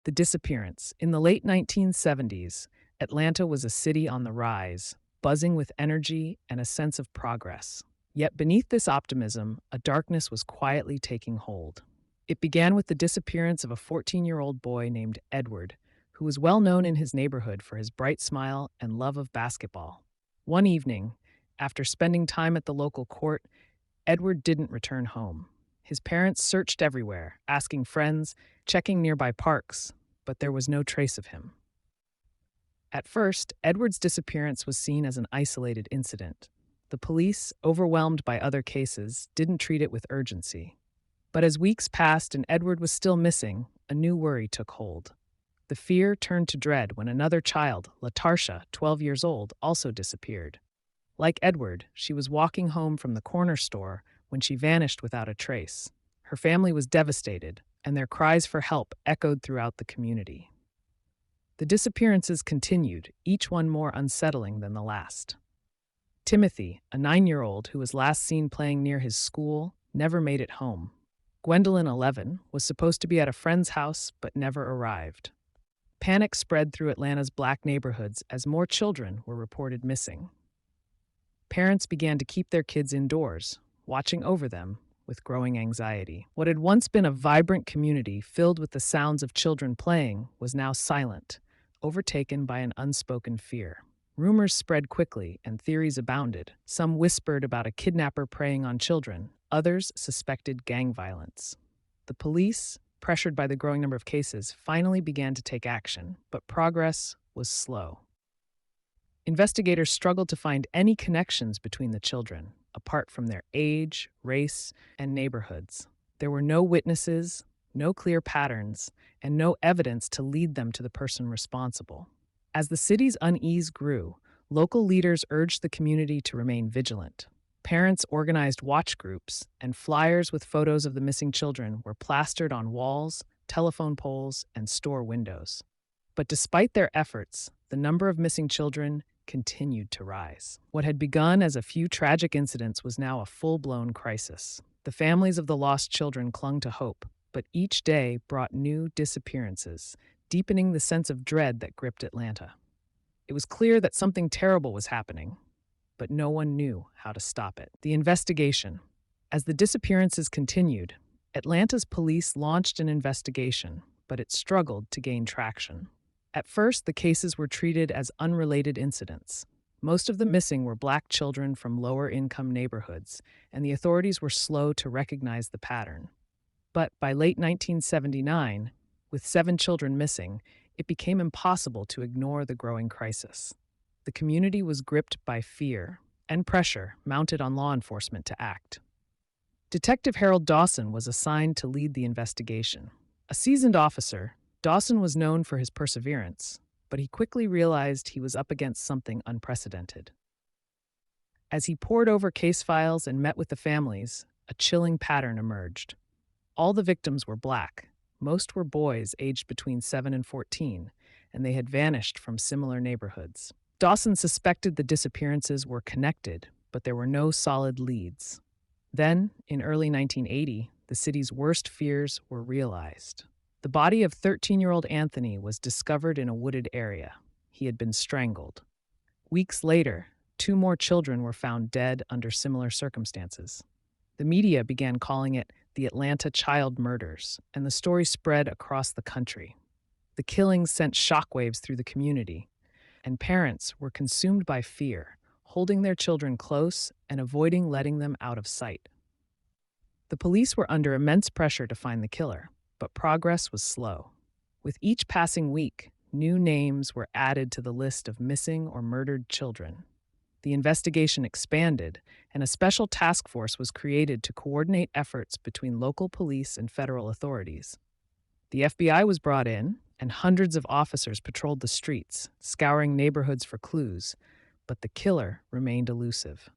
The disappearance. In the late 1970s, Atlanta was a city on the rise, buzzing with energy and a sense of progress. Yet beneath this optimism, a darkness was quietly taking hold. It began with the disappearance of a 14-year-old boy named Edward, who was well known in his neighborhood for his bright smile and love of basketball. One evening, after spending time at the local court, Edward didn't return home. His parents searched everywhere, asking friends, checking nearby parks, but there was no trace of him. At first, Edward's disappearance was seen as an isolated incident. The police, overwhelmed by other cases, didn't treat it with urgency. But as weeks passed and Edward was still missing, a new worry took hold. The fear turned to dread when another child, Latarsha, 12 years old, also disappeared. Like Edward, she was walking home from the corner store when she vanished without a trace. Her family was devastated, and their cries for help echoed throughout the community. The disappearances continued, each one more unsettling than the last. Timothy, a 9-year-old who was last seen playing near his school, never made it home. Gwendolyn, 11, was supposed to be at a friend's house but never arrived. Panic spread through Atlanta's black neighborhoods as more children were reported missing. Parents began to keep their kids indoors, watching over them with growing anxiety. What had once been a vibrant community filled with the sounds of children playing was now silent, overtaken by an unspoken fear. Rumors spread quickly and theories abounded. Some whispered about a kidnapper preying on children, others suspected gang violence. The police, pressured by the growing number of cases, finally began to take action, but progress was slow. Investigators struggled to find any connections between the children, apart from their age, race, and neighborhoods. There were no witnesses, no clear patterns, and no evidence to lead them to the person responsible. As the city's unease grew, local leaders urged the community to remain vigilant. Parents organized watch groups, and flyers with photos of the missing children were plastered on walls, telephone poles, and store windows. But despite their efforts, the number of missing children continued to rise. What had begun as a few tragic incidents was now a full-blown crisis. The families of the lost children clung to hope, but each day brought new disappearances, deepening the sense of dread that gripped Atlanta. It was clear that something terrible was happening, but no one knew how to stop it. The investigation. As the disappearances continued, Atlanta's police launched an investigation, but it struggled to gain traction. At first, the cases were treated as unrelated incidents. Most of the missing were black children from lower-income neighborhoods, and the authorities were slow to recognize the pattern. But by late 1979, with 7 children missing, it became impossible to ignore the growing crisis. The community was gripped by fear and pressure mounted on law enforcement to act. Detective Harold Dawson was assigned to lead the investigation. A seasoned officer, Dawson was known for his perseverance, but he quickly realized he was up against something unprecedented. As he pored over case files and met with the families, a chilling pattern emerged. All the victims were black. Most were boys aged between 7 and 14, and they had vanished from similar neighborhoods. Dawson suspected the disappearances were connected, but there were no solid leads. Then, in early 1980, the city's worst fears were realized. The body of 13-year-old Anthony was discovered in a wooded area. He had been strangled. Weeks later, 2 more children were found dead under similar circumstances. The media began calling it the Atlanta child murders, and the story spread across the country. The killings sent shockwaves through the community, and parents were consumed by fear, holding their children close and avoiding letting them out of sight. The police were under immense pressure to find the killer, but progress was slow. With each passing week, new names were added to the list of missing or murdered children. The investigation expanded, and a special task force was created to coordinate efforts between local police and federal authorities. The FBI was brought in, and hundreds of officers patrolled the streets, scouring neighborhoods for clues, but the killer remained elusive.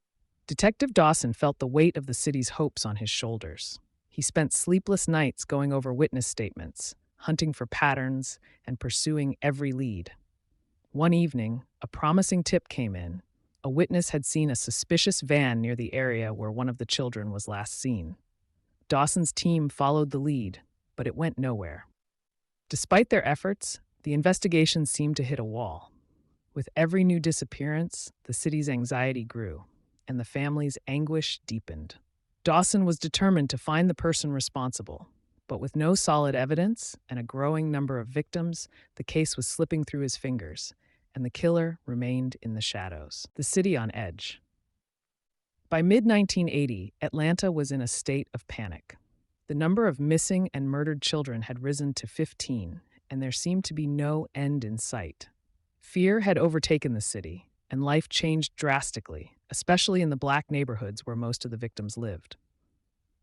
Detective Dawson felt the weight of the city's hopes on his shoulders. He spent sleepless nights going over witness statements, hunting for patterns, and pursuing every lead. One evening, a promising tip came in. A witness had seen a suspicious van near the area where one of the children was last seen. Dawson's team followed the lead, but it went nowhere. Despite their efforts, the investigation seemed to hit a wall. With every new disappearance, the city's anxiety grew, and the family's anguish deepened. Dawson was determined to find the person responsible, but with no solid evidence and a growing number of victims, the case was slipping through his fingers, and the killer remained in the shadows. The city on edge. By mid-1980, Atlanta was in a state of panic. The number of missing and murdered children had risen to 15, and there seemed to be no end in sight. Fear had overtaken the city, and life changed drastically, especially in the black neighborhoods where most of the victims lived.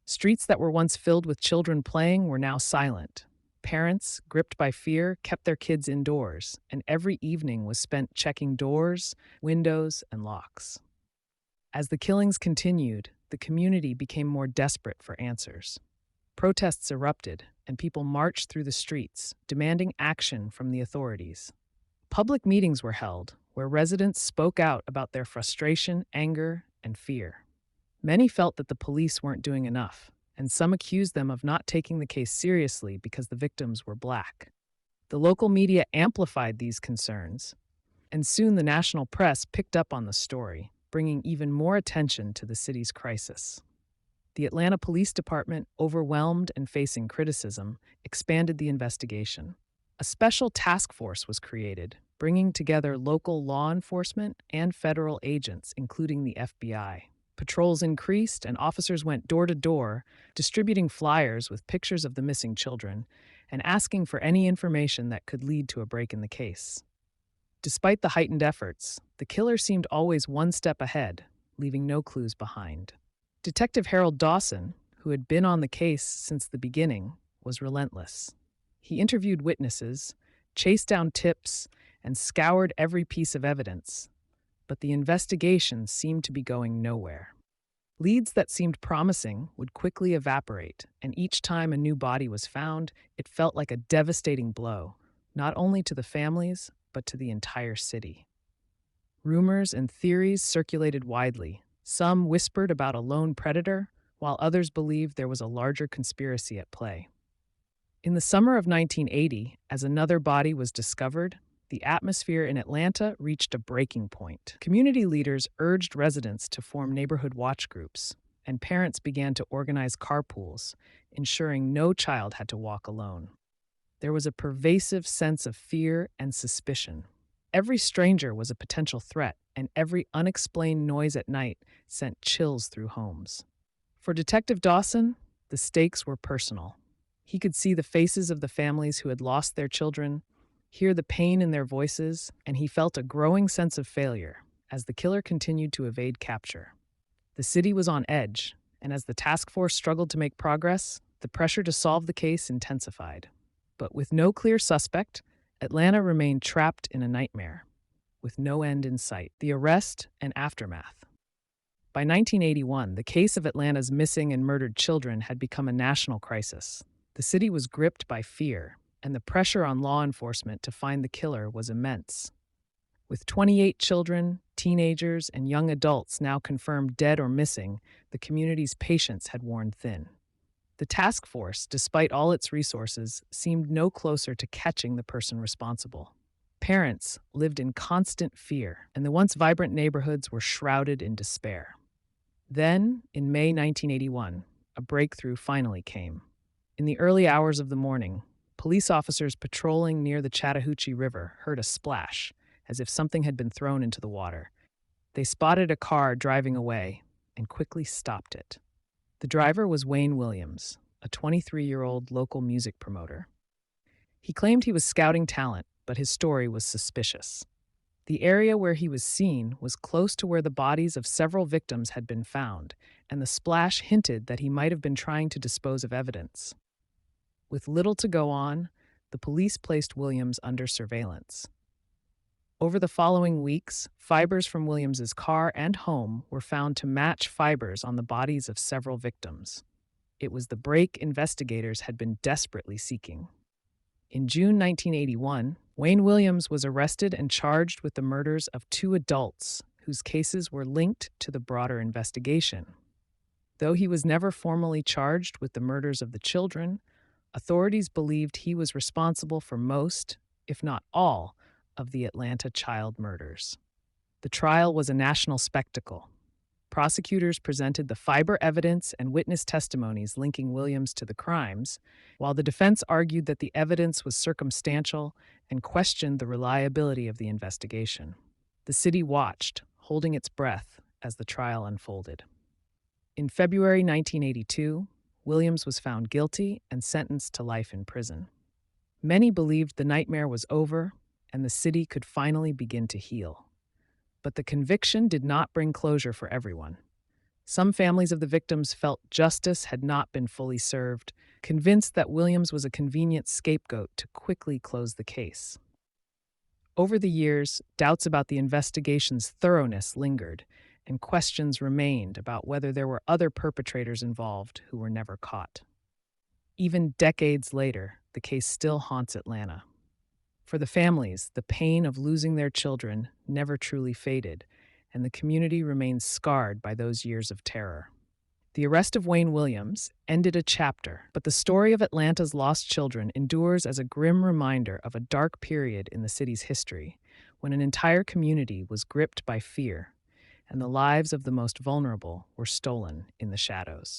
Streets that were once filled with children playing were now silent. Parents, gripped by fear, kept their kids indoors, and every evening was spent checking doors, windows, and locks. As the killings continued, the community became more desperate for answers. Protests erupted, and people marched through the streets, demanding action from the authorities. Public meetings were held, where residents spoke out about their frustration, anger, and fear. Many felt that the police weren't doing enough, and some accused them of not taking the case seriously because the victims were black. The local media amplified these concerns, and soon the national press picked up on the story, bringing even more attention to the city's crisis. The Atlanta Police Department, overwhelmed and facing criticism, expanded the investigation. A special task force was created, bringing together local law enforcement and federal agents, including the FBI. Patrols increased, and officers went door to door, distributing flyers with pictures of the missing children and asking for any information that could lead to a break in the case. Despite the heightened efforts, the killer seemed always one step ahead, leaving no clues behind. Detective Harold Dawson, who had been on the case since the beginning, was relentless. He interviewed witnesses, chased down tips, and scoured every piece of evidence, but the investigation seemed to be going nowhere. Leads that seemed promising would quickly evaporate, and each time a new body was found, it felt like a devastating blow, not only to the families, but to the entire city. Rumors and theories circulated widely. Some whispered about a lone predator, while others believed there was a larger conspiracy at play. In the summer of 1980, as another body was discovered, the atmosphere in Atlanta reached a breaking point. Community leaders urged residents to form neighborhood watch groups, and parents began to organize carpools, ensuring no child had to walk alone. There was a pervasive sense of fear and suspicion. Every stranger was a potential threat, and every unexplained noise at night sent chills through homes. For Detective Dawson, the stakes were personal. He could see the faces of the families who had lost their children, hear the pain in their voices, and he felt a growing sense of failure as the killer continued to evade capture. The city was on edge, and as the task force struggled to make progress, the pressure to solve the case intensified. But with no clear suspect, Atlanta remained trapped in a nightmare, with no end in sight. The arrest and aftermath. By 1981, the case of Atlanta's missing and murdered children had become a national crisis. The city was gripped by fear, and the pressure on law enforcement to find the killer was immense. With 28 children, teenagers, and young adults now confirmed dead or missing, the community's patience had worn thin. The task force, despite all its resources, seemed no closer to catching the person responsible. Parents lived in constant fear, and the once vibrant neighborhoods were shrouded in despair. Then, in May 1981, a breakthrough finally came. In the early hours of the morning, police officers patrolling near the Chattahoochee River heard a splash, as if something had been thrown into the water. They spotted a car driving away and quickly stopped it. The driver was Wayne Williams, a 23-year-old local music promoter. He claimed he was scouting talent, but his story was suspicious. The area where he was seen was close to where the bodies of several victims had been found, and the splash hinted that he might have been trying to dispose of evidence. With little to go on, the police placed Williams under surveillance. Over the following weeks, fibers from Williams's car and home were found to match fibers on the bodies of several victims. It was the break investigators had been desperately seeking. In June 1981, Wayne Williams was arrested and charged with the murders of 2 adults whose cases were linked to the broader investigation. Though he was never formally charged with the murders of the children, Authorities believed he was responsible for most, if not all, of the Atlanta child murders. The trial was a national spectacle. Prosecutors presented the fiber evidence and witness testimonies linking Williams to the crimes, while the defense argued that the evidence was circumstantial and questioned the reliability of the investigation. The city watched, holding its breath, as the trial unfolded. In February 1982, Williams was found guilty and sentenced to life in prison. Many believed the nightmare was over and the city could finally begin to heal. But the conviction did not bring closure for everyone. Some families of the victims felt justice had not been fully served, convinced that Williams was a convenient scapegoat to quickly close the case. Over the years, doubts about the investigation's thoroughness lingered, and questions remained about whether there were other perpetrators involved who were never caught. Even decades later, the case still haunts Atlanta. For the families, the pain of losing their children never truly faded, and the community remains scarred by those years of terror. The arrest of Wayne Williams ended a chapter, but the story of Atlanta's lost children endures as a grim reminder of a dark period in the city's history, when an entire community was gripped by fear, and the lives of the most vulnerable were stolen in the shadows.